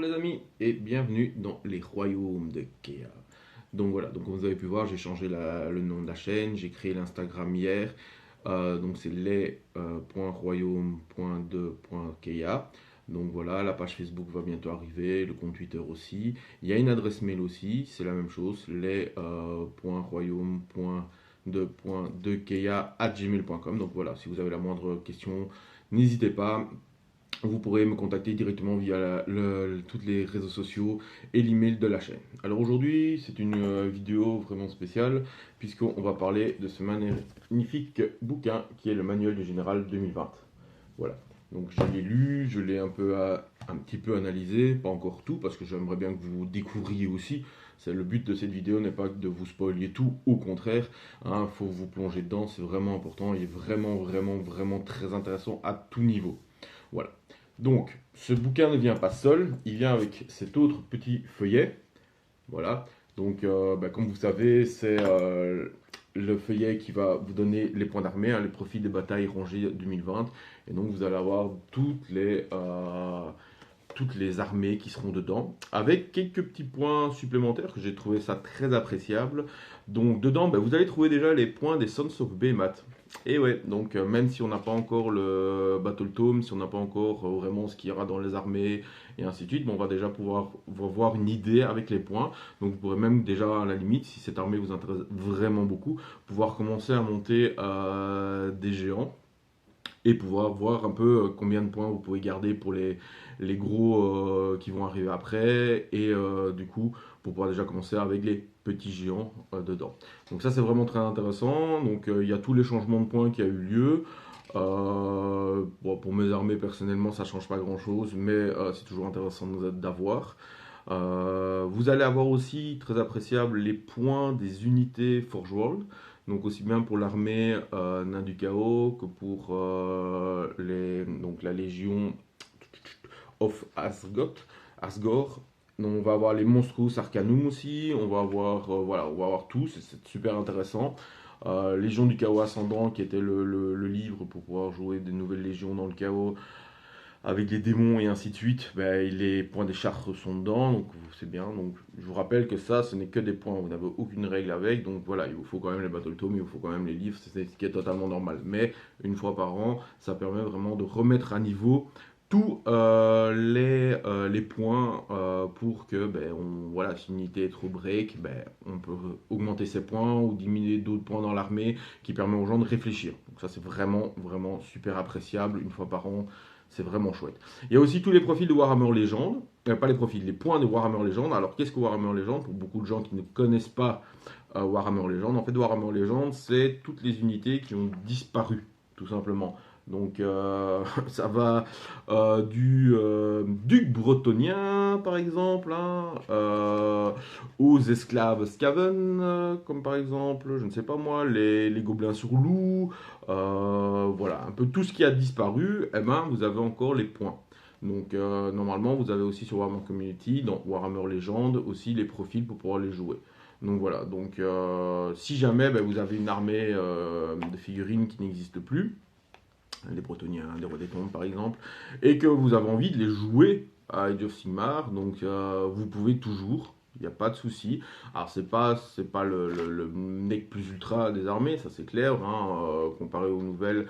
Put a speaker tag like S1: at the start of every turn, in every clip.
S1: les amis et bienvenue dans les royaumes de Kea. Donc voilà, donc comme vous avez pu voir, j'ai changé le nom de la chaîne, j'ai créé l'Instagram hier. Donc c'est les.royaume.2.kea. Donc voilà, la page Facebook va bientôt arriver, le compte Twitter aussi. Il y a une adresse mail aussi, c'est la même chose, les.royaume.2.kea@gmail.com. Donc voilà, si vous avez la moindre question, n'hésitez pas. Vous pourrez me contacter directement via tous les réseaux sociaux et l'email de la chaîne. Alors aujourd'hui, c'est une vidéo vraiment spéciale puisqu'on va parler de ce magnifique bouquin qui est le Manuel du Général 2020. Voilà. Donc je l'ai lu, je l'ai un petit peu analysé, pas encore tout parce que j'aimerais bien que vous découvriez aussi. C'est le but de cette vidéo n'est pas de vous spoiler tout, au contraire, il faut vous plonger dedans, c'est vraiment important, il est vraiment très intéressant à tout niveau. Voilà. Donc, ce bouquin ne vient pas seul, il vient avec cet autre petit feuillet. Voilà. Donc, comme vous savez, c'est le feuillet qui va vous donner les points d'armée, les profils des batailles rangées 2020. Et donc, vous allez avoir toutes les armées qui seront dedans, avec quelques petits points supplémentaires que j'ai trouvé ça très appréciable. Donc dedans, vous allez trouver déjà les points des Sons of Behemoth. Et ouais, donc même si on n'a pas encore le Battle Tome, si on n'a pas encore vraiment ce qu'il y aura dans les armées et ainsi de suite, on va déjà pouvoir avoir une idée avec les points. Donc vous pourrez même déjà à la limite, si cette armée vous intéresse vraiment beaucoup, pouvoir commencer à monter des géants et pouvoir voir un peu combien de points vous pouvez garder pour les gros qui vont arriver après et du coup pour pouvoir déjà commencer avec les petits géants dedans. Donc ça c'est vraiment très intéressant. Donc il y a tous les changements de points qui a eu lieu. Pour mes armées personnellement ça change pas grand chose mais c'est toujours intéressant d'avoir. Vous allez avoir aussi, très appréciable, les points des unités Forge World. Donc aussi bien pour l'armée Nain du Chaos que pour donc la Légion of Asgore. Donc on va avoir les Monstrous Arcanum aussi. On va avoir, voilà, on va avoir tout. C'est super intéressant. Légion du Chaos Ascendant qui était le livre pour pouvoir jouer des nouvelles légions dans le chaos avec les démons et ainsi de suite, les points des chartres sont dedans, donc c'est bien. Donc je vous rappelle que ça, ce n'est que des points, vous n'avez aucune règle avec, donc voilà, il vous faut quand même les Battle Tomes, il vous faut quand même les livres, c'est ce qui est totalement normal. Mais une fois par an, ça permet vraiment de remettre à niveau tous les points pour que, voilà, si une unité est trop break, on peut augmenter ses points ou diminuer d'autres points dans l'armée qui permet aux gens de réfléchir. Donc ça c'est vraiment super appréciable une fois par an. C'est vraiment chouette. Il y a aussi tous les profils de Warhammer Legend. Pas les profils, les points de Warhammer Legend. Alors, qu'est-ce que Warhammer Legend? Pour beaucoup de gens qui ne connaissent pas Warhammer Legend, en fait, Warhammer Legend, c'est toutes les unités qui ont disparu, tout simplement. Donc, ça va du duc bretonien, par exemple, aux esclaves Skaven, comme par exemple, je ne sais pas moi, les gobelins sur loup, voilà, un peu tout ce qui a disparu, vous avez encore les points. Donc normalement, vous avez aussi sur Warhammer Community, dans Warhammer Legend, aussi les profils pour pouvoir les jouer. Donc voilà, donc si jamais vous avez une armée de figurines qui n'existe plus, les Bretoniens, les Rois des Tombes par exemple, et que vous avez envie de les jouer à Age of Sigmar, donc vous pouvez toujours, il n'y a pas de souci. Alors c'est pas le mec plus ultra des armées, ça c'est clair, comparé aux nouvelles,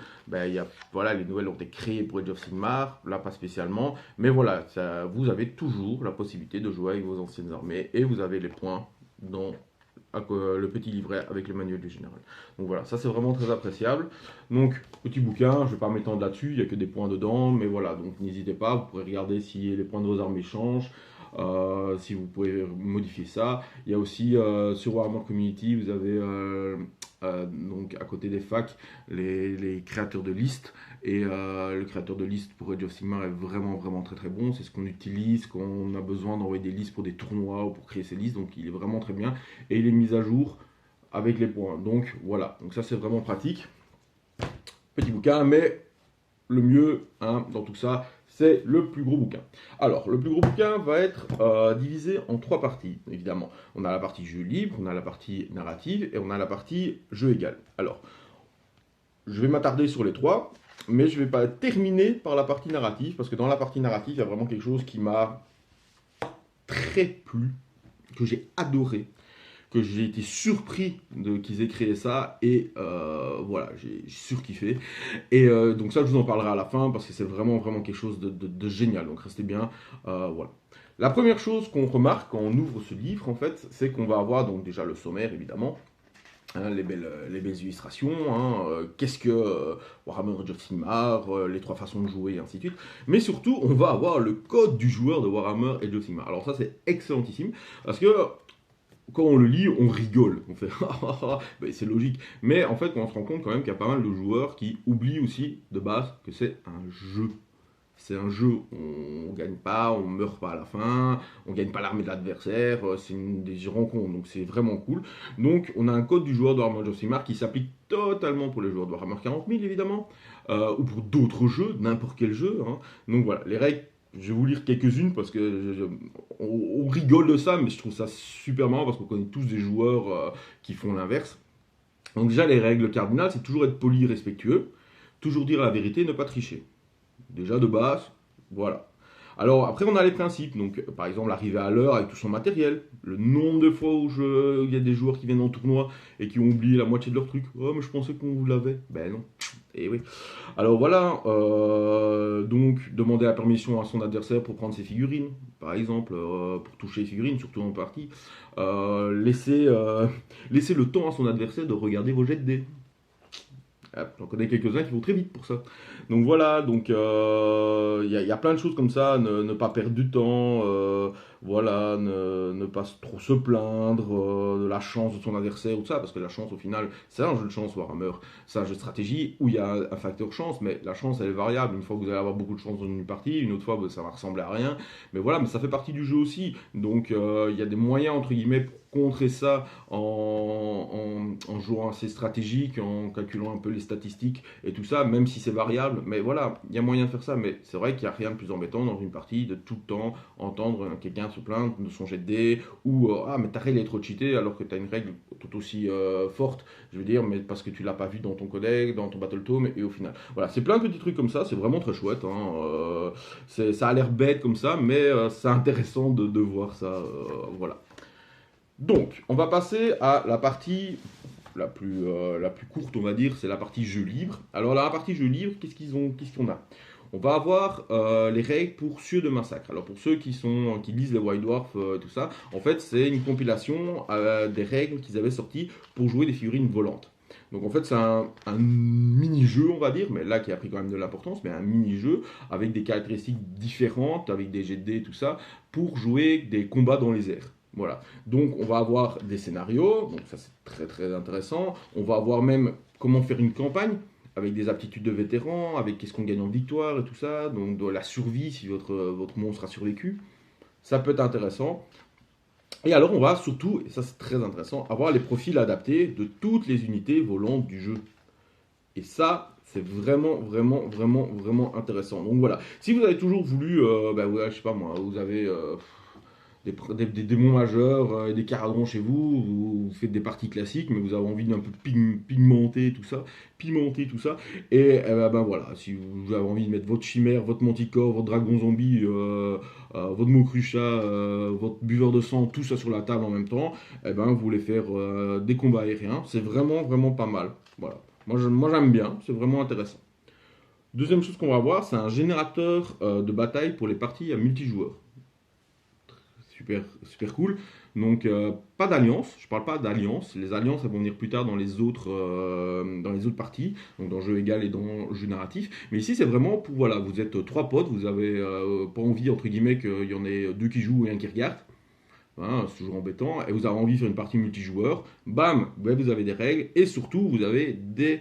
S1: voilà, les nouvelles ont été créées pour Age of Sigmar, là pas spécialement, mais voilà, vous avez toujours la possibilité de jouer avec vos anciennes armées, et vous avez les points dans le petit livret avec le manuel du général. Donc voilà, ça c'est vraiment très appréciable. Donc petit bouquin, je ne vais pas m'étendre là-dessus, il n'y a que des points dedans, mais voilà, donc n'hésitez pas, vous pourrez regarder si les points de vos armées changent, si vous pouvez modifier ça. Il y a aussi sur Warhammer Community, vous avez donc à côté des facs les créateurs de listes, et le créateur de listes pour Age of Sigmar est vraiment très bon. C'est ce qu'on utilise quand on a besoin d'envoyer des listes pour des tournois ou pour créer ces listes, donc il est vraiment très bien et il est mis à jour avec les points. Donc voilà, donc ça c'est vraiment pratique. Petit bouquin, mais le mieux dans tout ça, c'est le plus gros bouquin. Alors, le plus gros bouquin va être divisé en trois parties, évidemment. On a la partie jeu libre, on a la partie narrative et on a la partie jeu égal. Alors, je vais m'attarder sur les trois, mais je ne vais pas terminer par la partie narrative, parce que dans la partie narrative, il y a vraiment quelque chose qui m'a très plu, que j'ai adoré, que j'ai été surpris qu'ils aient créé ça, et voilà, j'ai surkiffé. Et donc ça, je vous en parlerai à la fin, parce que c'est vraiment, vraiment quelque chose de génial, donc restez bien, voilà. La première chose qu'on remarque quand on ouvre ce livre, en fait, c'est qu'on va avoir donc déjà le sommaire, évidemment, hein, les belles illustrations, hein, qu'est-ce que Warhammer Age of Sigmar, les trois façons de jouer, et ainsi de suite. Mais surtout, on va avoir le code du joueur de Warhammer Age of Sigmar. Alors ça, c'est excellentissime, parce que quand on le lit, on rigole. On fait ben, c'est logique. Mais en fait, on se rend compte quand même qu'il y a pas mal de joueurs qui oublient aussi de base que c'est un jeu. C'est un jeu, on gagne pas, on meurt pas à la fin, on gagne pas l'armée de l'adversaire, c'est des rencontres, donc c'est vraiment cool. Donc on a un code du joueur de Warhammer Age of Sigmar qui s'applique totalement pour les joueurs de Warhammer 40 000 évidemment, ou pour d'autres jeux, n'importe quel jeu, hein. Donc voilà, les règles, je vais vous lire quelques-unes parce que on rigole de ça, mais je trouve ça super marrant parce qu'on connaît tous des joueurs qui font l'inverse. Donc déjà les règles cardinales, c'est toujours être poli et respectueux, toujours dire la vérité et ne pas tricher. Déjà de base, voilà. Alors après on a les principes, donc par exemple arriver à l'heure avec tout son matériel, le nombre de fois où il y a des joueurs qui viennent en tournoi et qui ont oublié la moitié de leur truc, oh mais je pensais qu'on vous l'avait, ben non, et oui. Alors voilà, donc demander la permission à son adversaire pour prendre ses figurines, par exemple, pour toucher les figurines, surtout en partie, laisser le temps à son adversaire de regarder vos jets de dés. J'en connais quelques-uns qui vont très vite pour ça. Donc voilà, donc y a plein de choses comme ça, ne pas perdre du temps, voilà, ne pas trop se plaindre de la chance de son adversaire ou de ça, parce que la chance au final, c'est un jeu de chance Warhammer, c'est un jeu de stratégie où il y a un facteur chance, mais la chance elle est variable. Une fois que vous allez avoir beaucoup de chance dans une partie, une autre fois ça va ressembler à rien, mais voilà, mais ça fait partie du jeu aussi. Donc il y a des moyens entre guillemets pour contrer ça en jouant assez stratégique, en calculant un peu les statistiques et tout ça, même si c'est variable. Mais voilà, il y a moyen de faire ça. Mais c'est vrai qu'il n'y a rien de plus embêtant dans une partie de tout le temps entendre quelqu'un se plaindre de son jet de dés ou ah, mais ta règle est trop cheatée alors que tu as une règle tout aussi forte, je veux dire, mais parce que tu l'as pas vu dans ton codec, dans ton battle tome, et au final. Voilà, c'est plein de petits trucs comme ça, c'est vraiment très chouette. Hein, ça a l'air bête comme ça, mais c'est intéressant de voir ça. Voilà. Donc, on va passer à la partie la plus courte, on va dire, c'est la partie jeu libre. Alors, la partie jeu libre, qu'est-ce qu'on a? On va avoir les règles pour Cieux de Massacre. Alors, pour ceux qui lisent les White Dwarf, tout ça, en fait, c'est une compilation des règles qu'ils avaient sorties pour jouer des figurines volantes. Donc en fait c'est un mini-jeu on va dire, mais là qui a pris quand même de l'importance, mais un mini-jeu avec des caractéristiques différentes, avec des jets de dés, tout ça, pour jouer des combats dans les airs. Voilà. Donc on va avoir des scénarios, donc ça c'est très très intéressant. On va avoir même comment faire une campagne avec des aptitudes de vétérans, avec qu'est-ce qu'on gagne en victoire et tout ça, donc de la survie si votre monstre a survécu. Ça peut être intéressant. Et alors on va surtout, et ça c'est très intéressant, avoir les profils adaptés de toutes les unités volantes du jeu. Et ça, c'est vraiment, vraiment, vraiment, vraiment intéressant. Donc voilà, si vous avez toujours voulu, bah ouais, je sais pas moi, vous avez des démons majeurs et des caradrons chez vous, vous faites des parties classiques, mais vous avez envie d'un peu pimenter tout ça, et ben voilà, si vous avez envie de mettre votre chimère, votre manticore, votre dragon zombie, votre mokrucha, votre buveur de sang, tout ça sur la table en même temps, et ben vous voulez faire des combats aériens, c'est vraiment, vraiment pas mal. Voilà. Moi j'aime bien, c'est vraiment intéressant. Deuxième chose qu'on va voir, c'est un générateur de bataille pour les parties à multijoueurs. Super, super cool. Donc, pas d'alliance, je parle pas d'alliance. Les alliances, elles vont venir plus tard dans les autres parties, donc dans jeu égal et dans jeu narratif. Mais ici, c'est vraiment pour, voilà, vous êtes trois potes, vous avez pas envie, entre guillemets, qu'il y en ait deux qui jouent et un qui regarde. Hein, c'est toujours embêtant. Et vous avez envie de faire une partie multijoueur. Bam, ouais, vous avez des règles. Et surtout, vous avez des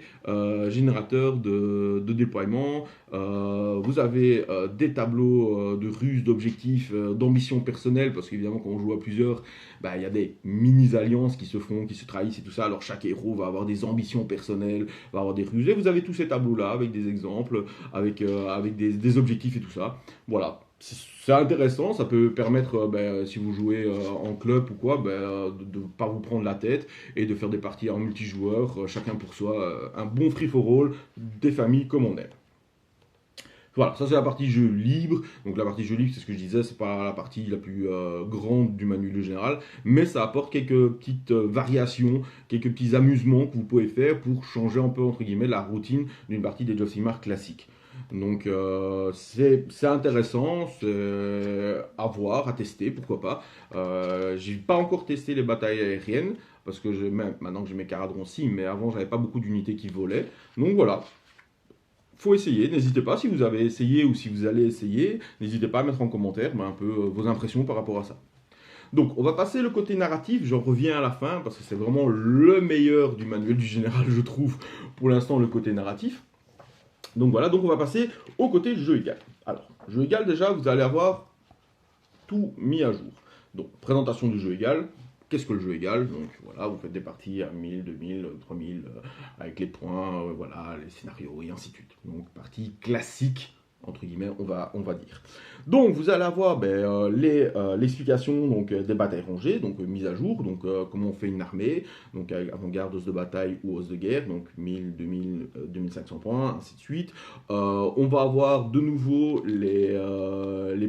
S1: générateurs de déploiement. Vous avez des tableaux de ruses, d'objectifs, d'ambition personnelle. Parce qu'évidemment, quand on joue à plusieurs, bah, il y a des mini-alliances qui se font, qui se trahissent et tout ça. Alors chaque héros va avoir des ambitions personnelles, va avoir des ruses. Et vous avez tous ces tableaux-là avec des exemples, avec des objectifs et tout ça. Voilà. C'est intéressant, ça peut permettre, si vous jouez en club ou quoi, de ne pas vous prendre la tête et de faire des parties en multijoueur, chacun pour soi, un bon free-for-all, des familles comme on aime. Voilà, ça c'est la partie jeu libre. Donc la partie jeu libre, c'est ce que je disais, c'est pas la partie la plus grande du manuel général, mais ça apporte quelques petites variations, quelques petits amusements que vous pouvez faire pour changer un peu entre guillemets la routine d'une partie des Age of Sigmar classiques. Donc c'est intéressant, c'est à voir, à tester, pourquoi pas. J'ai pas encore testé les batailles aériennes parce que maintenant que j'ai mes caradrons si, mais avant j'avais pas beaucoup d'unités qui volaient. Donc voilà, faut essayer. N'hésitez pas si vous avez essayé ou si vous allez essayer, n'hésitez pas à mettre en commentaire un peu vos impressions par rapport à ça. Donc, on va passer le côté narratif. J'en reviens à la fin parce que c'est vraiment le meilleur du manuel du général, je trouve, pour l'instant, le côté narratif. Donc voilà, donc on va passer au côté jeu égal. Alors, jeu égal, déjà, vous allez avoir tout mis à jour. Donc, présentation du jeu égal. Qu'est-ce que le jeu égal? Donc voilà, vous faites des parties à 1000, 2000, 3000, avec les points, voilà, les scénarios et ainsi de suite. Donc, partie classique entre guillemets, on va dire. Donc, vous allez avoir l'explication des batailles rangées, donc mise à jour, donc comment on fait une armée, donc avant-garde, os de bataille ou os de guerre, donc 1000, 2000, 2500 points, ainsi de suite. On va avoir de nouveau les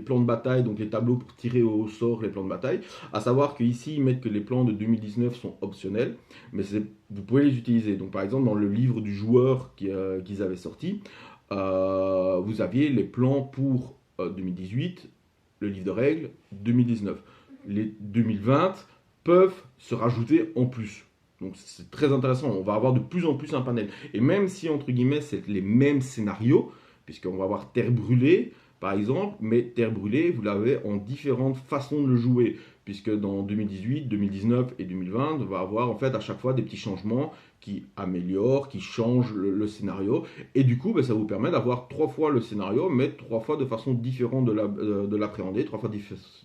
S1: plans de bataille, donc les tableaux pour tirer au sort les plans de bataille. À savoir qu'ici, ils mettent que les plans de 2019 sont optionnels, mais vous pouvez les utiliser. Donc, par exemple, dans le livre du joueur qu'ils avaient sorti, vous aviez les plans pour 2018, le livre de règles 2019. Les 2020 peuvent se rajouter en plus. Donc c'est très intéressant, on va avoir de plus en plus un panel. Et même si, entre guillemets, c'est les mêmes scénarios, puisqu'on va avoir Terre brûlée, par exemple, mais Terre brûlée, vous l'avez en différentes façons de le jouer, puisque dans 2018, 2019 et 2020, on va avoir en fait à chaque fois des petits changements qui améliorent, qui changent le scénario, et du coup, ça vous permet d'avoir 3 fois le scénario, mais 3 fois de façon différente de l'appréhender, 3 fois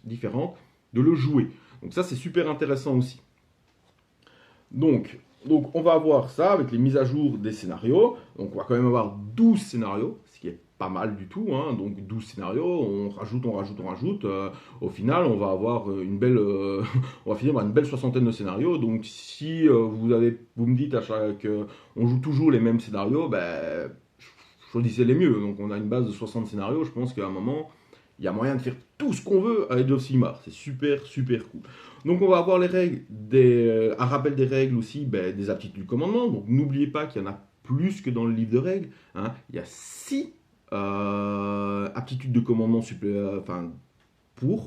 S1: différente de le jouer. Donc ça, c'est super intéressant aussi. Donc, on va avoir ça avec les mises à jour des scénarios. Donc, on va quand même avoir 12 scénarios, ce qui est pas mal du tout. Hein. Donc, 12 scénarios, on rajoute, on rajoute, on rajoute. Au final, on va avoir une belle, on va finir par une belle soixantaine de scénarios. Donc, si vous me dites à chaque, on joue toujours les mêmes scénarios, choisissez les mieux. Donc, on a une base de 60 scénarios. Je pense qu'à un moment, il y a moyen de faire tout ce qu'on veut avec Age of Sigmar. C'est super, super cool. Donc on va avoir les règles, un rappel des règles aussi, des aptitudes du commandement. Donc n'oubliez pas qu'il y en a plus que dans le livre de règles. Hein. Il y a 6 aptitudes de commandement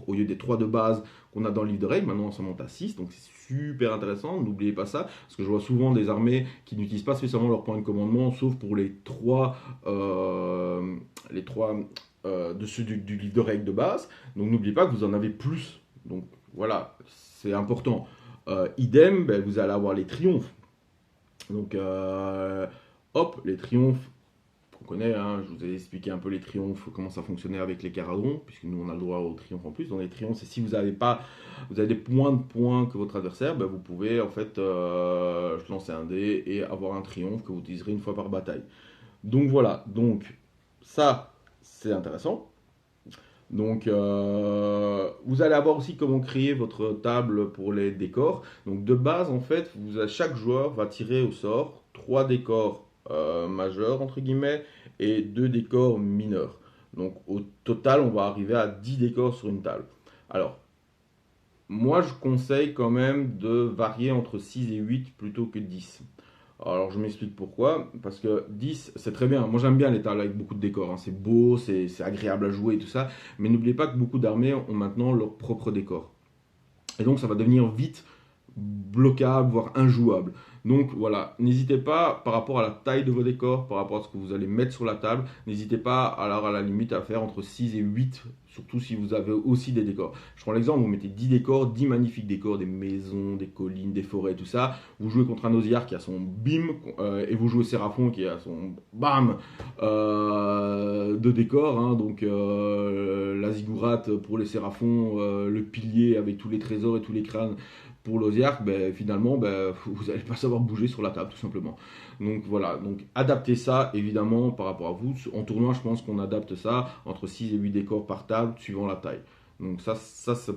S1: au lieu des 3 de base qu'on a dans le livre de règles. Maintenant on s'en monte à 6, donc c'est super intéressant. N'oubliez pas ça, parce que je vois souvent des armées qui n'utilisent pas spécialement leur point de commandement, sauf pour les 3 de ceux du livre de règles de base. Donc n'oubliez pas que vous en avez plus. Donc voilà, c'est important. Idem, vous allez avoir les triomphes. Donc hop, les triomphes, on connaît, hein, je vous ai expliqué un peu les triomphes, comment ça fonctionnait avec les caradrons, puisque nous on a le droit aux triomphes en plus. Dans les triomphes, c'est si vous avez des points de points que votre adversaire, vous pouvez en fait lancer un dé et avoir un triomphe que vous utiliserez une fois par bataille. Donc voilà, donc ça c'est intéressant. Donc, vous allez avoir aussi comment créer votre table pour les décors. Donc, de base, en fait, chaque joueur va tirer au sort 3 décors majeurs, entre guillemets, et 2 décors mineurs. Donc, au total, on va arriver à 10 décors sur une table. Alors, moi, je conseille quand même de varier entre 6 et 8 plutôt que 10. Alors je m'explique pourquoi, parce que 10 c'est très bien, moi j'aime bien les tables avec beaucoup de décors, hein. C'est beau, c'est agréable à jouer et tout ça, mais n'oubliez pas que beaucoup d'armées ont maintenant leur propre décor. Et donc ça va devenir vite bloquable, voire injouable. Donc voilà, n'hésitez pas par rapport à la taille de vos décors, par rapport à ce que vous allez mettre sur la table, n'hésitez pas alors à la limite à faire entre 6 et 8, surtout si vous avez aussi des décors. Je prends l'exemple, vous mettez 10 décors, 10 magnifiques décors, des maisons, des collines, des forêts, tout ça. Vous jouez contre un Osiar qui a son bim, et vous jouez Séraphon qui a son bam de décors. Hein, donc la ziggourate pour les Séraphons, le pilier avec tous les trésors et tous les crânes pour l'Osiarque, finalement, vous n'allez pas savoir bouger sur la table, tout simplement. Donc voilà, donc adaptez ça, évidemment, par rapport à vous. En tournoi, je pense qu'on adapte ça entre 6 et 8 décors par table, suivant la taille. Donc ça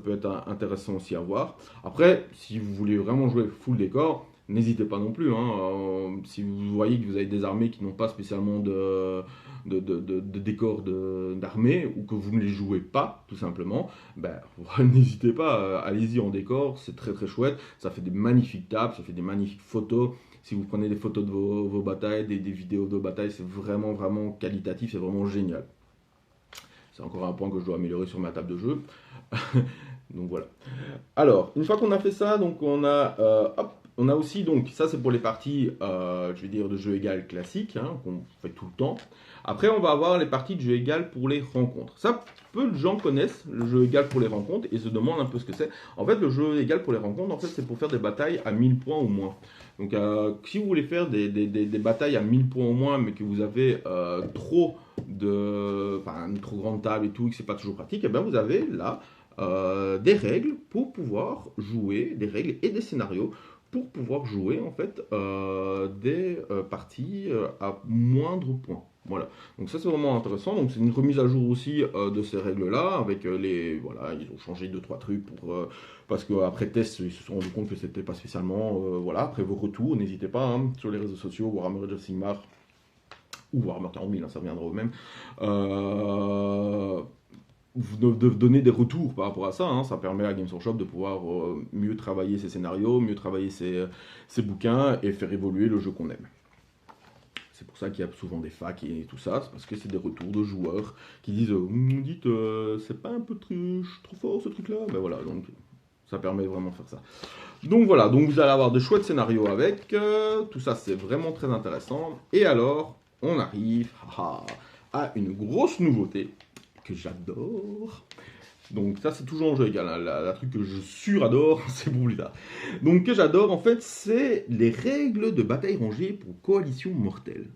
S1: peut être intéressant aussi à voir. Après, si vous voulez vraiment jouer full décor, n'hésitez pas non plus, hein. Si vous voyez que vous avez des armées qui n'ont pas spécialement de décor d'armée, ou que vous ne les jouez pas, tout simplement, ben, n'hésitez pas, allez-y en décor, c'est très très chouette, ça fait des magnifiques tables, ça fait des magnifiques photos. Si vous prenez des photos de vos batailles, des vidéos de vos batailles, c'est vraiment vraiment qualitatif, c'est vraiment génial. C'est encore un point que je dois améliorer sur ma table de jeu. Donc voilà. Alors, une fois qu'on a fait ça, donc on a aussi, donc ça c'est pour les parties, je vais dire, de jeu égal classique, hein, qu'on fait tout le temps. Après, on va avoir les parties de jeu égal pour les rencontres. Ça, peu de gens connaissent le jeu égal pour les rencontres et se demandent un peu ce que c'est. En fait, le jeu égal pour les rencontres, en fait, c'est pour faire des batailles à 1000 points ou moins. Donc, si vous voulez faire des batailles à 1000 points ou moins, mais que vous avez une trop grande table et tout, et que c'est pas toujours pratique, et bien vous avez là des règles pour pouvoir jouer, des règles et des scénarios pour pouvoir jouer en fait des parties à moindre point. Voilà, donc ça c'est vraiment intéressant. Donc c'est une remise à jour aussi de ces règles-là avec voilà, ils ont changé deux trois trucs parce qu'après test ils se sont rendus compte que c'était pas spécialement voilà. Après vos retours, n'hésitez pas hein, sur les réseaux sociaux, Warhammer Age of Sigmar ou Warhammer 40 000, hein, ça reviendra au même. De donner des retours par rapport à ça, hein. Ça permet à Games Workshop de pouvoir mieux travailler ses scénarios, mieux travailler ses bouquins et faire évoluer le jeu qu'on aime. C'est pour ça qu'il y a souvent des facs et tout ça, c'est parce que c'est des retours de joueurs qui disent vous me dites c'est pas un peu trop fort ce truc là, ben voilà, donc ça permet vraiment de faire ça. Donc voilà, donc vous allez avoir de chouettes scénarios avec, tout ça c'est vraiment très intéressant. Et alors, on arrive à une grosse nouveauté que j'adore. Donc ça c'est toujours en jeu égal, hein. La truc que je suradore, c'est pour plus tard. Donc que j'adore en fait, c'est les règles de bataille rangée pour coalition mortelle.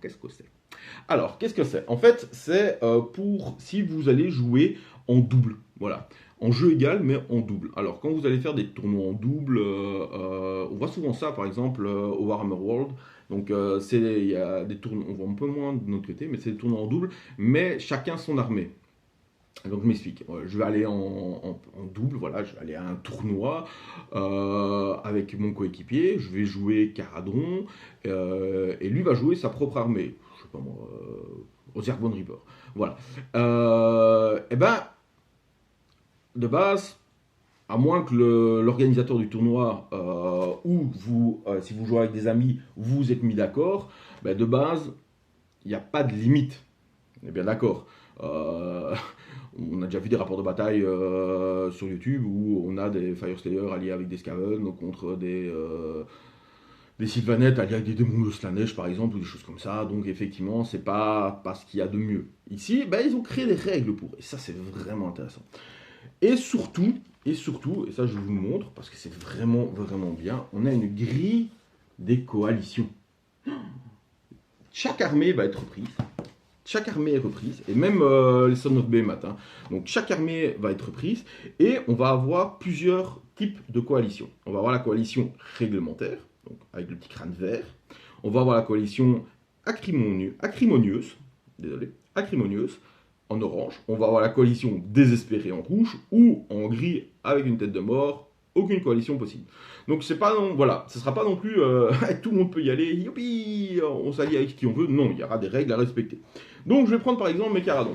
S1: Qu'est-ce que c'est? Alors, qu'est-ce que c'est? En fait, c'est pour si vous allez jouer en double. Voilà. En jeu égal, mais en double. Alors, quand vous allez faire des tournois en double, on voit souvent ça, par exemple, au Warhammer World. Donc, il y a des tournois, on voit un peu moins de notre côté, mais c'est des tournois en double, mais chacun son armée. Donc, je m'explique. Je vais aller en double, voilà, je vais aller à un tournoi avec mon coéquipier. Je vais jouer Caradron, et lui va jouer sa propre armée. Je sais pas moi, Ozergbone Reaper. Voilà. Et ben, de base, à moins que l'organisateur du tournoi ou vous, si vous jouez avec des amis, vous êtes mis d'accord, ben de base, il n'y a pas de limite. On est bien d'accord. On a déjà vu des rapports de bataille sur YouTube où on a des Fireslayers alliés avec des Skaven contre des Sylvanettes alliés avec des démons de Slanesh par exemple, ou des choses comme ça. Donc effectivement, c'est pas ce qu'il y a de mieux. Ici, ben, ils ont créé des règles pour. Et ça, c'est vraiment intéressant. Et surtout, et ça je vous le montre parce que c'est vraiment, vraiment bien, on a une grille des coalitions. Chaque armée va être reprise. Chaque armée est reprise, et même les Sons of Behemoth. Hein. Donc chaque armée va être reprise, et on va avoir plusieurs types de coalitions. On va avoir la coalition réglementaire, donc avec le petit crâne vert. On va avoir la coalition acrimonieuse, en orange. On va avoir la coalition désespérée en rouge, ou en gris avec une tête de mort. Aucune coalition possible. Donc c'est pas voilà, ce sera pas non plus tout le monde peut y aller, youpi, on s'allie avec qui on veut. Non, il y aura des règles à respecter. Donc je vais prendre par exemple mes Caradons.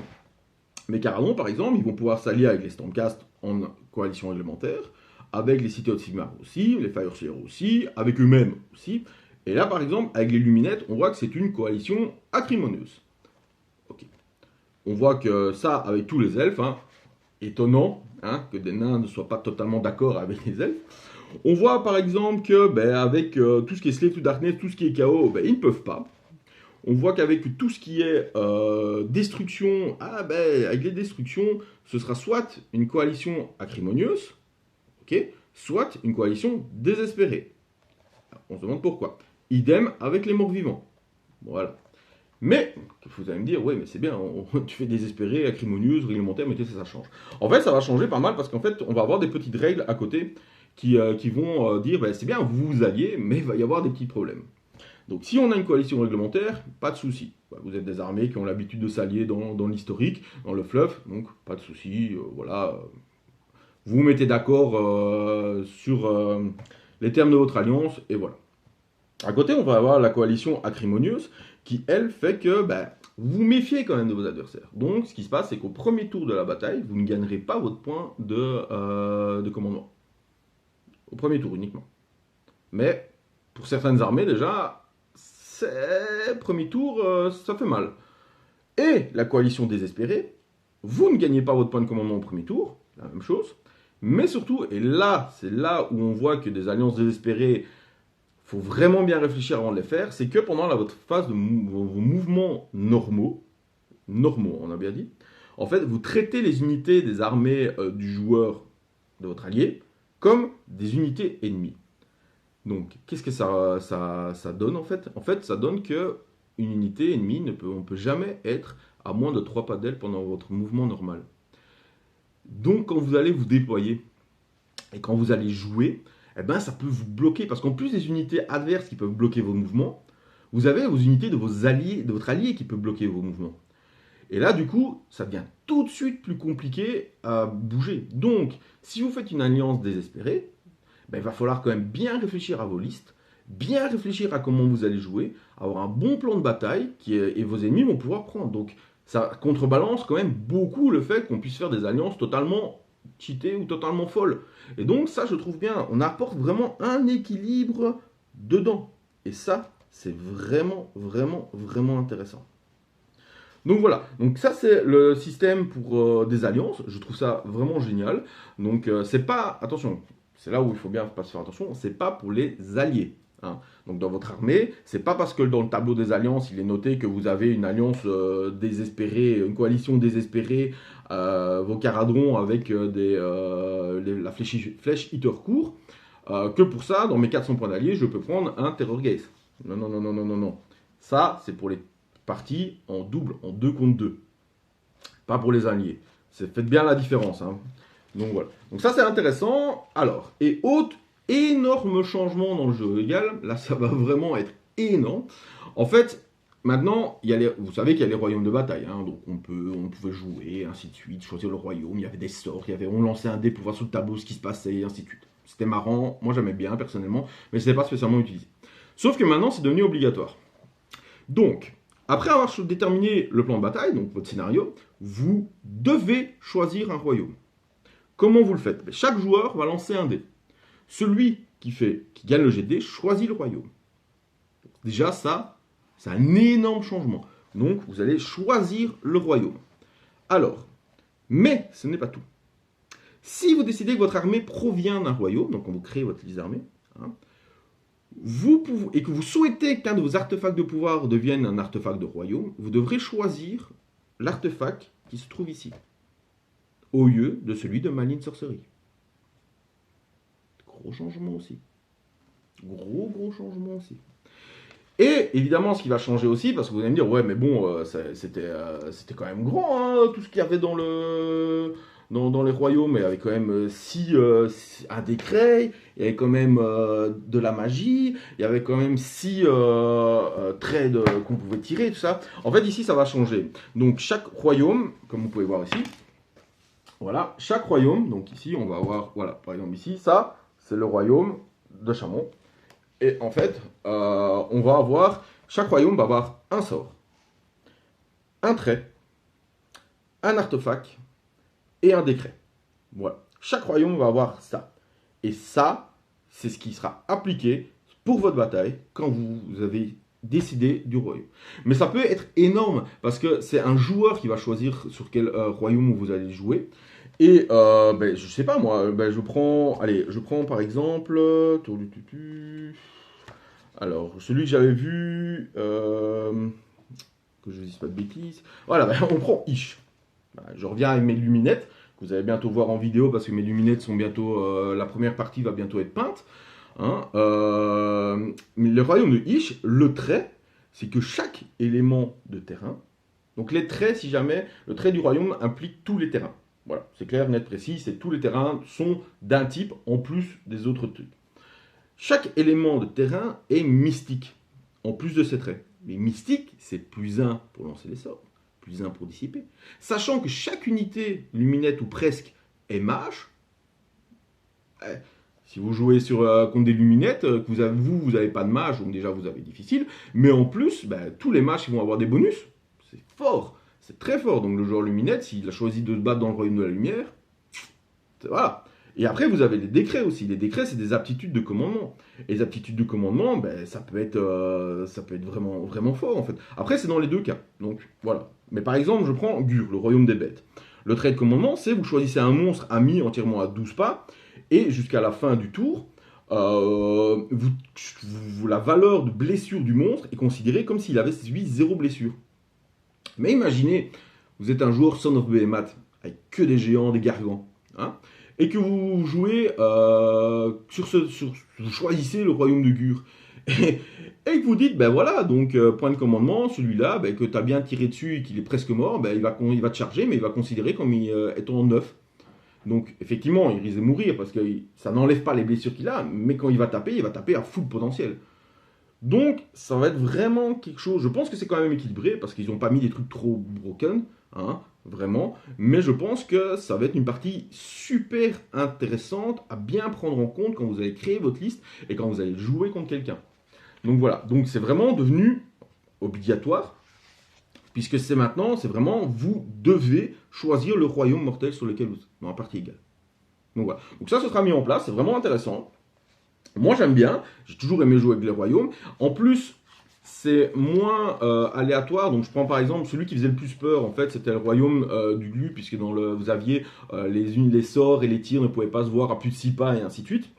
S1: Mes Caradons, par exemple, ils vont pouvoir s'allier avec les Stormcast en coalition réglementaire, avec les City of Sigmar aussi, les Fireslayers aussi, avec eux-mêmes aussi. Et là, par exemple, avec les Luminettes, on voit que c'est une coalition acrimonieuse. Ok. On voit que ça, avec tous les elfes, hein, étonnant hein, que des nains ne soient pas totalement d'accord avec les elfes. On voit par exemple que avec tout ce qui est Slave to Darkness, tout ce qui est chaos, ils ne peuvent pas. On voit qu'avec tout ce qui est destruction, avec les destructions, ce sera soit une coalition acrimonieuse, ok, soit une coalition désespérée. On se demande pourquoi. Idem avec les morts vivants. Voilà. Mais, vous allez me dire, ouais, mais c'est bien, tu fais désespéré, acrimonieuse, réglementaire, mais tu sais, ça change. En fait, ça va changer pas mal parce qu'en fait, on va avoir des petites règles à côté qui vont dire, c'est bien, vous vous alliez, mais il va y avoir des petits problèmes. Donc, si on a une coalition réglementaire, pas de souci. Vous êtes des armées qui ont l'habitude de s'allier dans l'historique, dans le fluff, donc pas de souci, voilà. Vous vous mettez d'accord sur les termes de votre alliance, et voilà. À côté, on va avoir la coalition acrimonieuse, qui, elle, fait que vous vous méfiez quand même de vos adversaires. Donc, ce qui se passe, c'est qu'au premier tour de la bataille, vous ne gagnerez pas votre point de commandement. Au premier tour uniquement. Mais, pour certaines armées, déjà, premier tour, ça fait mal. Et la coalition désespérée, vous ne gagnez pas votre point de commandement au premier tour, la même chose. Mais surtout, et là, c'est là où on voit que des alliances désespérées, faut vraiment bien réfléchir avant de les faire, c'est que pendant votre phase de vos mouvements normaux, on a bien dit, en fait, vous traitez les unités des armées du joueur, de votre allié, comme des unités ennemies. Donc, qu'est-ce que ça donne en fait? En fait, ça donne que une unité ennemie, on ne peut jamais être à moins de 3 pas d'elle pendant votre mouvement normal. Donc, quand vous allez vous déployer et quand vous allez jouer, eh ben, ça peut vous bloquer. Parce qu'en plus des unités adverses qui peuvent bloquer vos mouvements, vous avez vos unités de votre allié qui peuvent bloquer vos mouvements. Et là, du coup, ça devient tout de suite plus compliqué à bouger. Donc, si vous faites une alliance désespérée, il va falloir quand même bien réfléchir à vos listes, bien réfléchir à comment vous allez jouer, avoir un bon plan de bataille et vos ennemis vont pouvoir prendre. Donc, ça contrebalance quand même beaucoup le fait qu'on puisse faire des alliances totalement cheatées ou totalement folles. Et donc, ça, je trouve bien, on apporte vraiment un équilibre dedans. Et ça, c'est vraiment, vraiment, vraiment intéressant. Donc voilà, donc ça c'est le système pour des alliances, je trouve ça vraiment génial. Donc c'est pas, attention, c'est là où il faut bien pas se faire attention, c'est pas pour les alliés. Hein. Donc dans votre armée, c'est pas parce que dans le tableau des alliances il est noté que vous avez une alliance désespérée, une coalition désespérée, vos caradrons avec la flèche hitter court, que pour ça, dans mes 400 points d'alliés, je peux prendre un terror gaze. Non, non, non, non, non, non, non. Ça, c'est pour les partie en double, en 2 contre 2. Pas pour les alliés. Faites bien la différence. Hein. Donc voilà. Donc ça c'est intéressant. Alors, et autre énorme changement dans le jeu égal, là ça va vraiment être énorme. En fait, maintenant, vous savez qu'il y a les royaumes de bataille. Hein, donc on pouvait jouer, ainsi de suite, choisir le royaume, il y avait des sorts, on lançait un dé pour voir sur le tableau ce qui se passait, ainsi de suite. C'était marrant, moi j'aimais bien personnellement, mais ce n'était pas spécialement utilisé. Sauf que maintenant c'est devenu obligatoire. Donc, après avoir déterminé le plan de bataille, donc votre scénario, vous devez choisir un royaume. Comment vous le faites? Chaque joueur va lancer un dé. Celui qui gagne le jet de dé choisit le royaume. Déjà, ça, c'est un énorme changement. Donc, vous allez choisir le royaume. Alors, mais ce n'est pas tout. Si vous décidez que votre armée provient d'un royaume, donc quand vous créez votre liste d'armée, hein, et que vous souhaitez qu'un de vos artefacts de pouvoir devienne un artefact de royaume, vous devrez choisir l'artefact qui se trouve ici, au lieu de celui de Malign Sorcery. Gros changement aussi. Gros changement aussi. Et évidemment, ce qui va changer aussi, parce que vous allez me dire, ouais, mais bon, c'était quand même grand, hein, tout ce qu'il y avait dans les royaumes. Il y avait quand même un décret, il y avait quand même de la magie, il y avait quand même 6 traits qu'on pouvait tirer, tout ça. En fait, ici, ça va changer. Donc, chaque royaume, comme vous pouvez voir ici, voilà, chaque royaume, donc ici, on va avoir, voilà, par exemple ici, ça, c'est le royaume de Chamon. Et en fait, on va avoir, chaque royaume va avoir un sort, un trait, un artefact et un décret. Voilà. Chaque royaume va avoir ça. Et ça, c'est ce qui sera appliqué pour votre bataille quand vous avez décidé du royaume. Mais ça peut être énorme parce que c'est un joueur qui va choisir sur quel royaume vous allez jouer. Et je sais pas moi, je prends par exemple. Alors, celui que j'avais vu, que je ne dise pas de bêtises. Voilà, on prend Ish. Je reviens avec mes luminettes, que vous allez bientôt voir en vidéo, parce que mes luminettes sont bientôt... la première partie va bientôt être peinte. Hein. Mais le royaume de Ish, le trait, c'est que chaque élément de terrain... Donc les traits, si jamais, le trait du royaume implique tous les terrains. Voilà, c'est clair, net, précis, c'est tous les terrains sont d'un type, en plus des autres trucs. Chaque élément de terrain est mystique, en plus de ses traits. Mais mystique, c'est +1 pour lancer les sorts, +1 pour dissiper. Sachant que chaque unité luminette ou presque est mage, Si vous jouez contre des luminettes, que vous avez pas de mage, donc déjà vous avez difficile, mais en plus, ben, tous les mages ils vont avoir des bonus. C'est fort, c'est très fort. Donc le joueur luminette, s'il a choisi de se battre dans le royaume de la lumière, voilà. Et après, vous avez les décrets aussi. Les décrets, c'est des aptitudes de commandement. Et les aptitudes de commandement, ben, ça peut être vraiment, vraiment fort, en fait. Après, c'est dans les deux cas. Donc, voilà. Mais par exemple, je prends Gur, le royaume des bêtes. Le trait de commandement, c'est vous choisissez un monstre ami entièrement à 12 pas, et jusqu'à la fin du tour, la valeur de blessure du monstre est considérée comme s'il avait subi 0 blessure. Mais imaginez, vous êtes un joueur Son of Behemoth, avec que des géants, des gargants, hein, et que vous jouez vous choisissez le royaume de Gur. Et que vous dites, ben voilà, donc point de commandement, celui-là, ben, que tu as bien tiré dessus et qu'il est presque mort, ben, il va te charger, mais il va considérer comme étant neuf. Donc effectivement, il risque de mourir parce que ça n'enlève pas les blessures qu'il a, mais quand il va taper à full potentiel. Donc, ça va être vraiment quelque chose. Je pense que c'est quand même équilibré parce qu'ils n'ont pas mis des trucs trop broken, hein, vraiment. Mais je pense que ça va être une partie super intéressante à bien prendre en compte quand vous allez créer votre liste et quand vous allez jouer contre quelqu'un. Donc voilà. Donc c'est vraiment devenu obligatoire puisque c'est maintenant, c'est vraiment vous devez choisir le royaume mortel sur lequel vous êtes dans la partie égale. Donc voilà. Donc ça, ce sera mis en place. C'est vraiment intéressant. Moi j'aime bien, j'ai toujours aimé jouer avec les royaumes. En plus, c'est moins aléatoire. Donc je prends par exemple celui qui faisait le plus peur, en fait, c'était le royaume du glu, puisque vous aviez les sorts et les tirs ne pouvaient pas se voir à plus de 6 pas et ainsi de suite.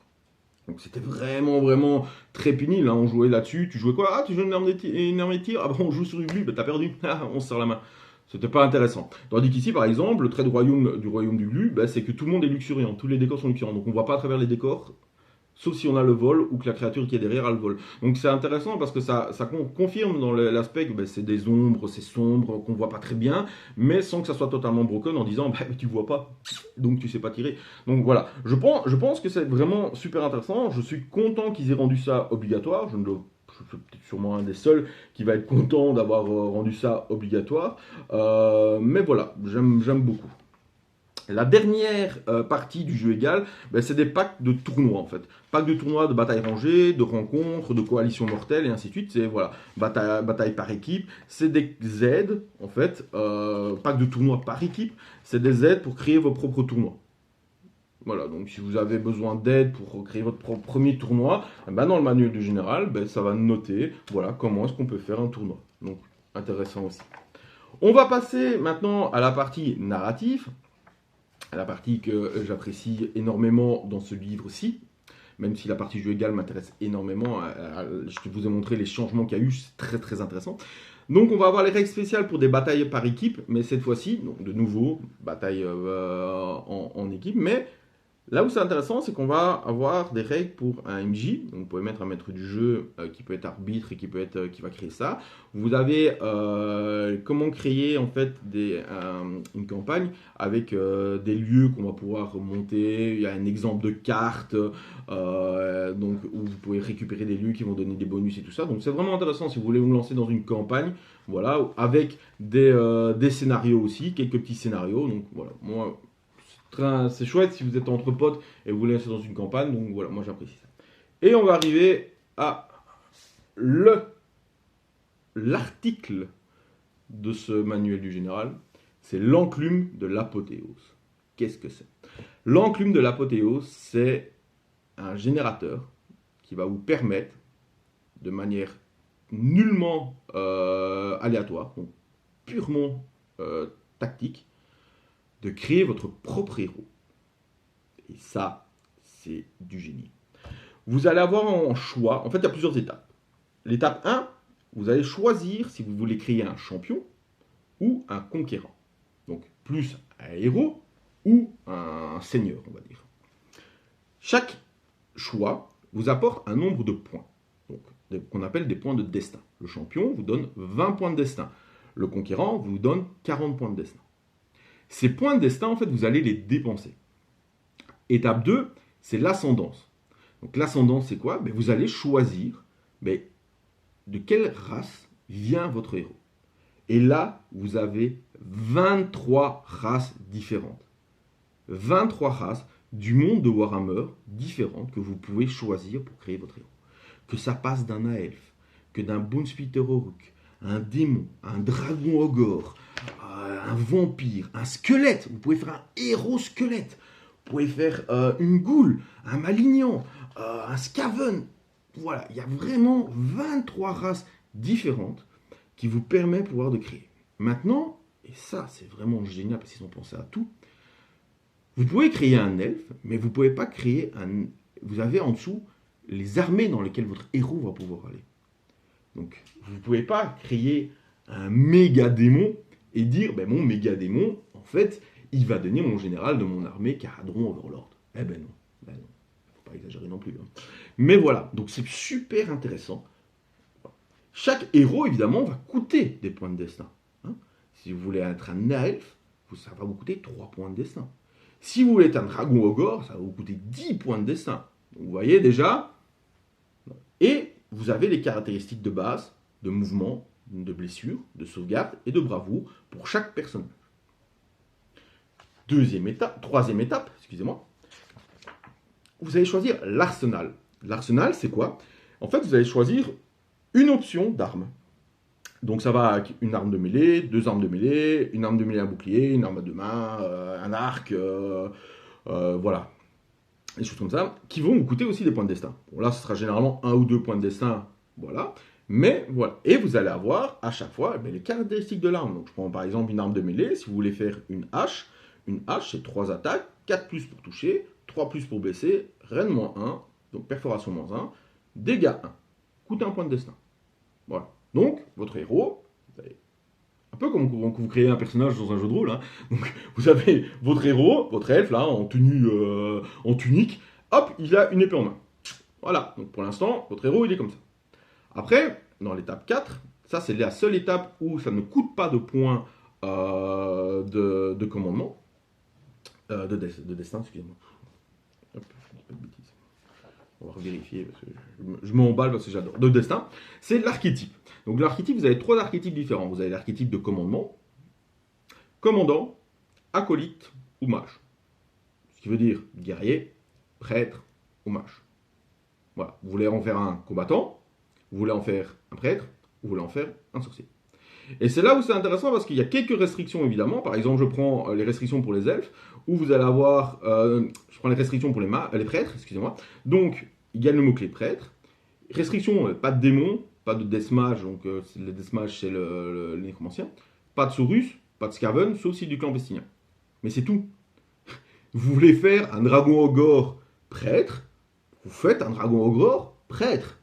S1: Donc c'était vraiment, vraiment très pénible. Hein. On jouait là-dessus. Tu jouais quoi? Ah, tu joues une arme de tir? Ah bon, on joue sur du glu, bah t'as perdu. Ah, on se serre la main. C'était pas intéressant. Tandis qu'ici, par exemple, le trait de royaume du glu, bah, c'est que tout le monde est luxuriant. Tous les décors sont luxuriants. Donc on voit pas à travers les décors. Sauf si on a le vol ou que la créature qui est derrière a le vol. Donc c'est intéressant parce que ça confirme dans l'aspect que ben, c'est des ombres, c'est sombre, qu'on voit pas très bien, mais sans que ça soit totalement broken en disant bah, tu vois pas, donc tu sais pas tirer. Donc voilà, je pense que c'est vraiment super intéressant. Je suis content qu'ils aient rendu ça obligatoire. Je suis peut-être sûrement un des seuls qui va être content d'avoir rendu ça obligatoire. Mais voilà, j'aime beaucoup. La dernière partie du jeu égal, ben, c'est des packs de tournois en fait. Packs de tournois de bataille rangée, de rencontres, de coalitions mortelles et ainsi de suite. C'est voilà, bataille par équipe. C'est des aides en fait. Packs de tournois par équipe, c'est des aides pour créer vos propres tournois. Voilà, donc si vous avez besoin d'aide pour créer votre premier tournoi, ben, dans le manuel du général, ben, ça va noter voilà, comment est-ce qu'on peut faire un tournoi. Donc intéressant aussi. On va passer maintenant à la partie narrative. La partie que j'apprécie énormément dans ce livre-ci, même si la partie jeu égal m'intéresse énormément. Je vous ai montré les changements qu'il y a eu, c'est très très intéressant. Donc on va avoir les règles spéciales pour des batailles par équipe, mais cette fois-ci, donc de nouveau, bataille en équipe, mais là où c'est intéressant, c'est qu'on va avoir des règles pour un MJ. Donc vous pouvez mettre un maître du jeu qui peut être arbitre et qui va créer ça. Vous avez comment créer en fait une campagne avec des lieux qu'on va pouvoir monter. Il y a un exemple de carte donc où vous pouvez récupérer des lieux qui vont donner des bonus et tout ça. Donc c'est vraiment intéressant si vous voulez vous lancer dans une campagne. Voilà, avec des scénarios aussi, quelques petits scénarios. Donc voilà, moi. C'est chouette si vous êtes entre potes et vous voulez lancer dans une campagne. Donc voilà, moi j'apprécie ça. Et on va arriver à l'article de ce manuel du général. C'est l'enclume de l'apothéose. Qu'est-ce que c'est? L'enclume de l'apothéose, c'est un générateur qui va vous permettre, de manière nullement aléatoire, donc purement tactique, de créer votre propre héros. Et ça, c'est du génie. Vous allez avoir en choix, en fait, il y a plusieurs étapes. L'étape 1, vous allez choisir si vous voulez créer un champion ou un conquérant. Donc, plus un héros ou un seigneur, on va dire. Chaque choix vous apporte un nombre de points, donc qu'on appelle des points de destin. Le champion vous donne 20 points de destin. Le conquérant vous donne 40 points de destin. Ces points de destin, en fait, vous allez les dépenser. Étape 2, c'est l'ascendance. Donc l'ascendance, c'est quoi? Vous allez choisir de quelle race vient votre héros. Et là, vous avez 23 races différentes. 23 races du monde de Warhammer différentes que vous pouvez choisir pour créer votre héros. Que ça passe d'un elfe, que d'un Bonespeeder Orc, un démon, un dragon ogre, un vampire, un squelette. Vous pouvez faire un héros squelette. Vous pouvez faire une goule, un malignant, un skaven. Voilà, il y a vraiment 23 races différentes qui vous permettent de pouvoir de créer. Maintenant, et ça c'est vraiment génial parce qu'ils ont pensé à tout, vous pouvez créer un elfe, mais vous ne pouvez pas créer un... Vous avez en dessous les armées dans lesquelles votre héros va pouvoir aller. Donc, vous ne pouvez pas créer un méga démon et dire, ben, mon méga démon, en fait, il va donner mon général de mon armée Caradhran Overlord. Eh ben non, ben non. Faut pas exagérer non plus. Hein. Mais voilà, donc c'est super intéressant. Chaque héros, évidemment, va coûter des points de destin. Hein. Si vous voulez être un elfe, ça va vous coûter 3 points de destin. Si vous voulez être un dragon ogre, ça va vous coûter 10 points de destin. Vous voyez déjà. Et vous avez les caractéristiques de base, de mouvement, de blessure, de sauvegarde et de bravoure pour chaque personnage. Troisième étape, excusez-moi. Vous allez choisir l'arsenal. L'arsenal, c'est quoi? En fait, vous allez choisir une option d'arme. Donc ça va avec une arme de mêlée, 2 armes de mêlée, une arme de mêlée à bouclier, une arme à 2 mains, un arc, voilà. Des choses comme ça, qui vont vous coûter aussi des points de destin. Bon, là, ce sera généralement 1 ou 2 points de destin, voilà. Mais voilà. Et vous allez avoir à chaque fois les caractéristiques de l'arme. Donc je prends par exemple une arme de mêlée, si vous voulez faire une hache c'est 3 attaques, 4 plus pour toucher, 3 plus pour blesser, Rend -1, donc perforation -1, dégâts 1, coûte 1 point de destin. Voilà. Donc, votre héros, un peu comme quand vous créez un personnage dans un jeu de rôle, hein. Donc, vous avez votre héros, votre elfe, là, en tenue, en tunique, hop, il a une épée en main. Voilà, donc pour l'instant, votre héros, il est comme ça. Après, dans l'étape 4, ça c'est la seule étape où ça ne coûte pas de points de commandement, de destin, excusez-moi. Hop, je dis pas de bêtises. On va revérifier, parce que je m'emballe parce que j'adore. De destin, c'est l'archétype. Donc l'archétype, vous avez 3 archétypes différents. Vous avez l'archétype de commandement, commandant, acolyte ou mage. Ce qui veut dire guerrier, prêtre ou mage. Voilà. Vous voulez en faire un combattant, vous voulez en faire un prêtre, vous voulez en faire un sorcier. Et c'est là où c'est intéressant parce qu'il y a quelques restrictions évidemment. Par exemple, je prends les restrictions pour les elfes, où vous allez avoir, je prends les restrictions pour les prêtres, excusez-moi. Donc, il y a le mot-clé prêtre. Restriction, pas de démon, pas de deathmage, donc le deathmage c'est le nécromancien. Pas de saurus, pas de skaven, sauf si du clan bestinien. Mais c'est tout. Vous voulez faire un dragon ogre prêtre, vous faites un dragon ogre prêtre.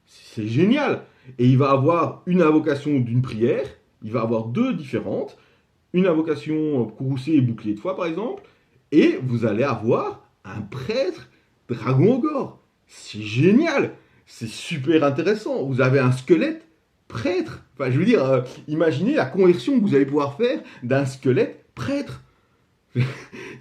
S1: C'est génial. Et il va avoir une invocation d'une prière, il va avoir 2 différentes, une invocation courroucée et bouclier de foi par exemple, et vous allez avoir un prêtre dragon ogre. C'est génial, c'est super intéressant. Vous avez un squelette prêtre. Enfin, je veux dire, imaginez la conversion que vous allez pouvoir faire d'un squelette prêtre.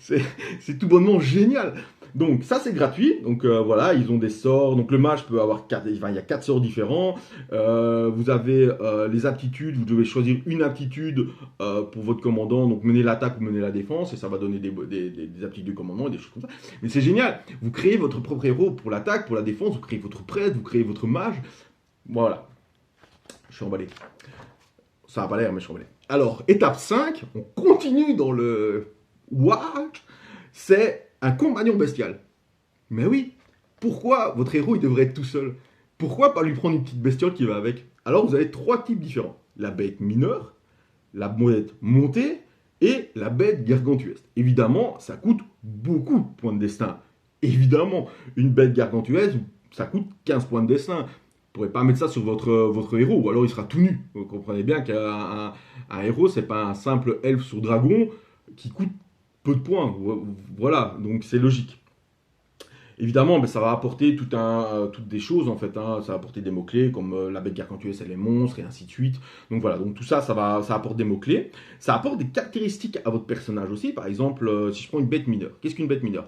S1: C'est tout bonnement génial. Donc ça c'est gratuit, donc voilà, ils ont des sorts, donc le mage peut avoir 4, enfin, il y a 4 sorts différents, vous avez les aptitudes, vous devez choisir une aptitude pour votre commandant, donc mener l'attaque ou mener la défense, et ça va donner des aptitudes de commandement et des choses comme ça. Mais c'est génial, vous créez votre propre héros pour l'attaque, pour la défense, vous créez votre prêtre, vous créez votre mage, voilà, je suis emballé. Ça n'a pas l'air, mais je suis emballé. Alors, étape 5, on continue dans le... What? C'est un compagnon bestial. Mais oui, pourquoi votre héros il devrait être tout seul? Pourquoi pas lui prendre une petite bestiole qui va avec? Alors vous avez 3 types différents. La bête mineure, la bête montée et la bête gargantuesque. Évidemment, ça coûte beaucoup de points de destin. Évidemment, une bête gargantuesque, ça coûte 15 points de destin. Vous ne pourrez pas mettre ça sur votre héros, ou alors il sera tout nu. Vous comprenez bien qu'un héros, c'est pas un simple elfe sur dragon qui coûte peu de points, voilà, donc c'est logique. Évidemment, ça va apporter toutes des choses en fait, hein. Ça va apporter des mots-clés comme la bête gargantuesque, c'est les monstres et ainsi de suite. Donc voilà, donc tout ça, ça apporte des mots-clés. Ça apporte des caractéristiques à votre personnage aussi. Par exemple, si je prends une bête mineure, qu'est-ce qu'une bête mineure?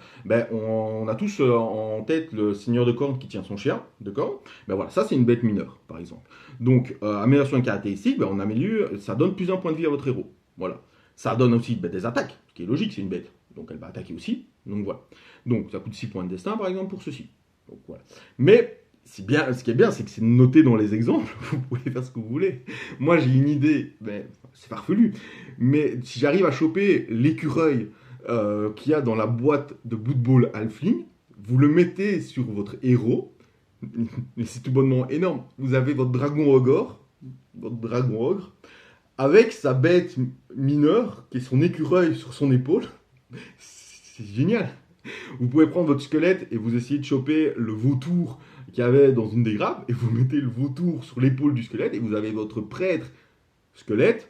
S1: On a tous en tête le seigneur de corne qui tient son chien de corne. Voilà, ça c'est une bête mineure, par exemple. Donc, amélioration de caractéristiques, on améliore, ça donne plus un point de vie à votre héros. Voilà. Ça donne aussi des attaques, ce qui est logique, c'est une bête. donc elle va attaquer aussi. Donc voilà. Donc ça coûte 6 points de destin par exemple pour ceci. Donc voilà. Mais c'est bien, ce qui est bien, c'est que c'est noté dans les exemples, vous pouvez faire ce que vous voulez. Moi j'ai une idée, mais c'est farfelu. Mais si j'arrive à choper l'écureuil qu'il y a dans la boîte de Blood Bowl Halfling, vous le mettez sur votre héros, et c'est tout bonnement énorme. Vous avez votre dragon ogre, avec sa bête mineure, qui est son écureuil sur son épaule. C'est génial. Vous pouvez prendre votre squelette et vous essayez de choper le vautour qu'il y avait dans une des grappes, et vous mettez le vautour sur l'épaule du squelette, et vous avez votre prêtre squelette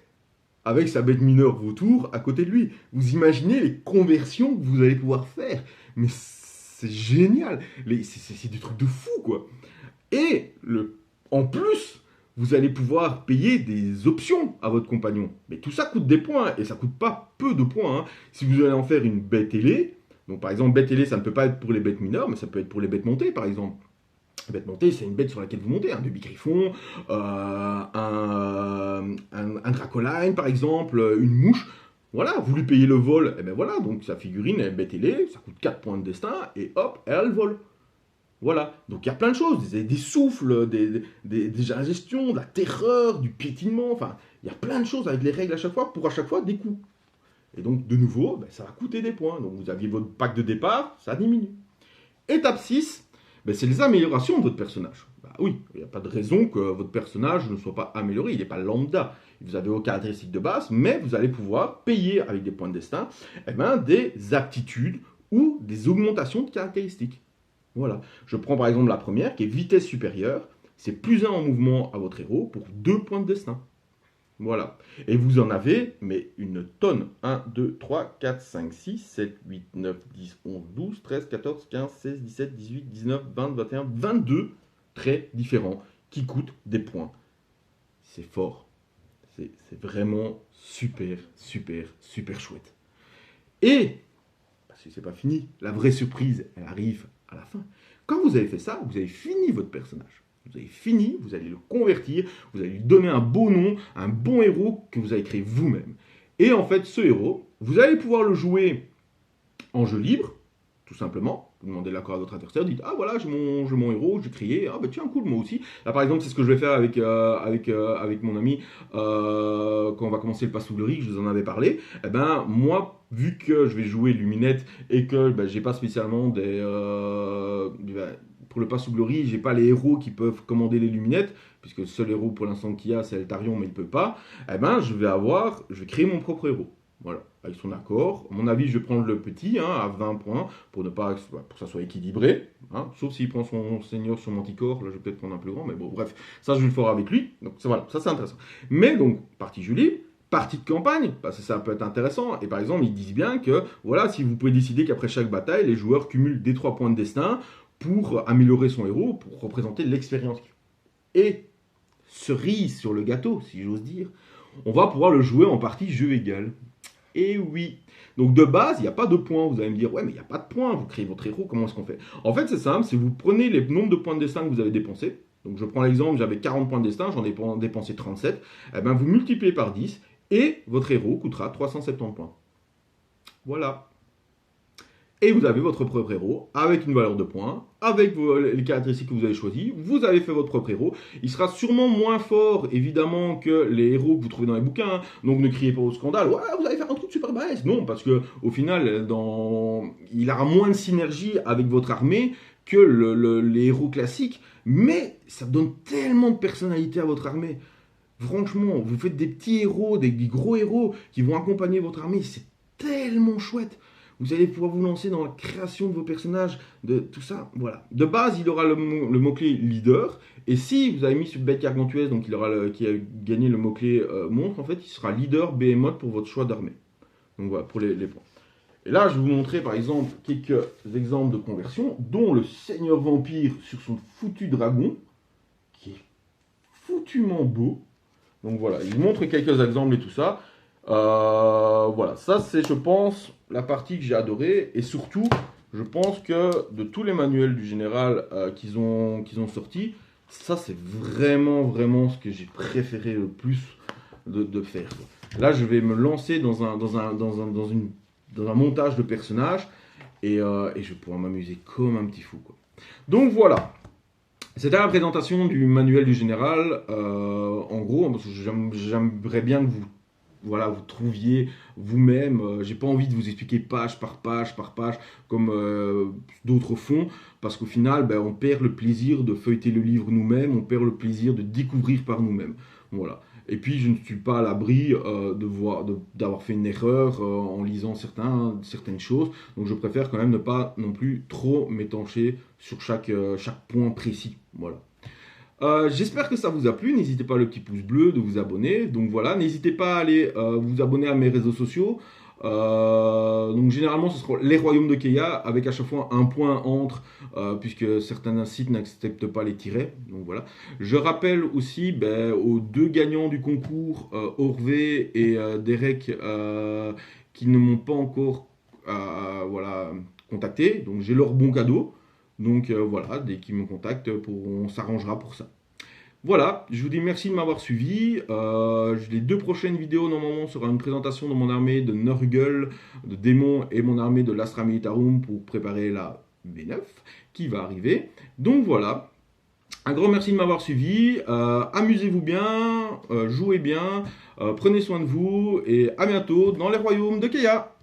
S1: avec sa bête mineure vautour à côté de lui. Vous imaginez les conversions que vous allez pouvoir faire. Mais c'est génial. C'est des trucs de fou, quoi. Et en plus, vous allez pouvoir payer des options à votre compagnon. Mais tout ça coûte des points, et ça coûte pas peu de points. Hein. Si vous allez en faire une bête ailée, donc par exemple, bête ailée, ça ne peut pas être pour les bêtes mineures, mais ça peut être pour les bêtes montées, par exemple. La bête montée, c'est une bête sur laquelle vous montez, un demi-griffon, un dracoline par exemple, une mouche. Voilà, vous lui payez le vol, et ben voilà, donc sa figurine, elle est bête ailée, ça coûte 4 points de destin, et hop, elle vole. Voilà, donc il y a plein de choses, des souffles, des ingestions, de la terreur, du piétinement, enfin, il y a plein de choses avec les règles à chaque fois, pour à chaque fois des coups. Et donc, de nouveau, ben, ça va coûter des points. Donc, vous aviez votre pack de départ, ça diminue. Étape 6, ben, c'est les améliorations de votre personnage. Bah oui, il n'y a pas de raison que votre personnage ne soit pas amélioré, il n'est pas lambda. Vous avez vos caractéristiques de base, mais vous allez pouvoir payer avec des points de destin eh ben, des aptitudes ou des augmentations de caractéristiques. Voilà. Je prends par exemple la première, qui est vitesse supérieure. C'est plus 1 en mouvement à votre héros pour 2 points de destin. Voilà. Et vous en avez, mais une tonne. 1, 2, 3, 4, 5, 6, 7, 8, 9, 10, 11, 12, 13, 14, 15, 16, 17, 18, 19, 20, 21, 22 traits différents qui coûtent des points. C'est fort. C'est vraiment super, super, super chouette. Et, parce que c'est pas fini, la vraie surprise, elle arrive à la fin. Quand vous avez fait ça, vous avez fini votre personnage. Vous avez fini, vous allez le convertir, vous allez lui donner un beau nom, un bon héros que vous avez créé vous-même. Et en fait, ce héros, vous allez pouvoir le jouer en jeu libre, tout simplement. Vous demandez l'accord à votre adversaire, dites ah voilà, j'ai mon héros, j'ai créé, ah bah tiens, cool, moi aussi. Là par exemple, c'est ce que je vais faire avec mon ami quand on va commencer le passe-oublerie, je vous en avais parlé. Eh ben, moi, vu que je vais jouer Luminette et que ben, j'ai pas spécialement pour le pass ou glory, j'ai pas les héros qui peuvent commander les luminettes, puisque le seul héros pour l'instant qu'il y a, c'est Eltarion, mais il peut pas. Eh ben, je vais créer mon propre héros. Voilà, avec son accord. À mon avis, je vais prendre le petit, hein, à 20 points, pour que ça soit équilibré. Hein, sauf s'il prend son seigneur sur Manticore, là, je vais peut-être prendre un plus grand, mais bon, bref, ça, je vais le faire avec lui. Donc, voilà, ça, c'est intéressant. Mais donc, partie jeu libre, partie de campagne, parce que ça peut être intéressant. Et par exemple, ils disent bien que, voilà, si vous pouvez décider qu'après chaque bataille, les joueurs cumulent des 3 points de destin pour améliorer son héros, pour représenter l'expérience. Et, cerise sur le gâteau, si j'ose dire, on va pouvoir le jouer en partie jeu égal. Et oui. Donc de base, il n'y a pas de points. Vous allez me dire, ouais, mais il n'y a pas de points. Vous créez votre héros, comment est-ce qu'on fait? En fait, c'est simple, c'est vous prenez les nombres de points de destin que vous avez dépensés. Donc je prends l'exemple, j'avais 40 points de destin, j'en ai dépensé 37. Eh bien, vous multipliez par 10 et votre héros coûtera 370 points. Voilà. Et vous avez votre propre héros avec une valeur de points, avec les caractéristiques que vous avez choisies. Vous avez fait votre propre héros. Il sera sûrement moins fort, évidemment, que les héros que vous trouvez dans les bouquins. Donc ne criez pas au scandale. Ouais, vous allez faire un truc super balèze. Non, parce que au final, il aura moins de synergie avec votre armée que les héros classiques. Mais ça donne tellement de personnalité à votre armée. Franchement, vous faites des petits héros, des gros héros qui vont accompagner votre armée. C'est tellement chouette. Vous allez pouvoir vous lancer dans la création de vos personnages, de tout ça. Voilà. De base, il aura le mot-clé leader. Et si vous avez mis sur bête gargantuesque, donc qui a gagné le mot-clé monstre, en fait, il sera leader behemoth pour votre choix d'armée. Donc voilà, pour les points. Et là, je vais vous montrer par exemple quelques exemples de conversion, dont le seigneur vampire sur son foutu dragon, qui est foutument beau. Donc voilà, il montre quelques exemples et tout ça. Voilà, ça c'est, je pense, la partie que j'ai adorée. Et surtout, je pense que de tous les manuels du général qu'ils ont sortis, ça c'est vraiment, vraiment ce que j'ai préféré le plus de faire. Là, je vais me lancer dans une dans un montage de personnages, et je vais pouvoir m'amuser comme un petit fou, quoi. Donc voilà, c'était la présentation du manuel du général. En gros, parce que j'aimerais bien que vous, voilà, vous trouviez vous-même. J'ai pas envie de vous expliquer page par page, comme d'autres font, parce qu'au final, ben, on perd le plaisir de feuilleter le livre nous-mêmes, on perd le plaisir de découvrir par nous-mêmes. Voilà. Et puis, je ne suis pas à l'abri d'avoir fait une erreur en lisant certaines choses. Donc, je préfère quand même ne pas non plus trop m'étancher sur chaque point précis. Voilà. J'espère que ça vous a plu. N'hésitez pas le petit pouce bleu, de vous abonner. Donc voilà, n'hésitez pas à aller vous abonner à mes réseaux sociaux. Donc généralement, ce sera les royaumes de Keia avec à chaque fois un point entre, puisque certains sites n'acceptent pas les tirets. Donc voilà. Je rappelle aussi aux deux gagnants du concours, Orvé et Derek, qui ne m'ont pas encore voilà, contacté. Donc j'ai leur bon cadeau. Donc voilà, dès qu'ils me contactent, on s'arrangera pour ça. Voilà, je vous dis merci de m'avoir suivi. Les deux prochaines vidéos, normalement, sera une présentation de mon armée de Nurgle, de démons, et mon armée de l'Astra Militarum pour préparer la V9 qui va arriver. Donc voilà, un grand merci de m'avoir suivi. Amusez-vous bien, jouez bien, prenez soin de vous, et à bientôt dans les royaumes de Keia.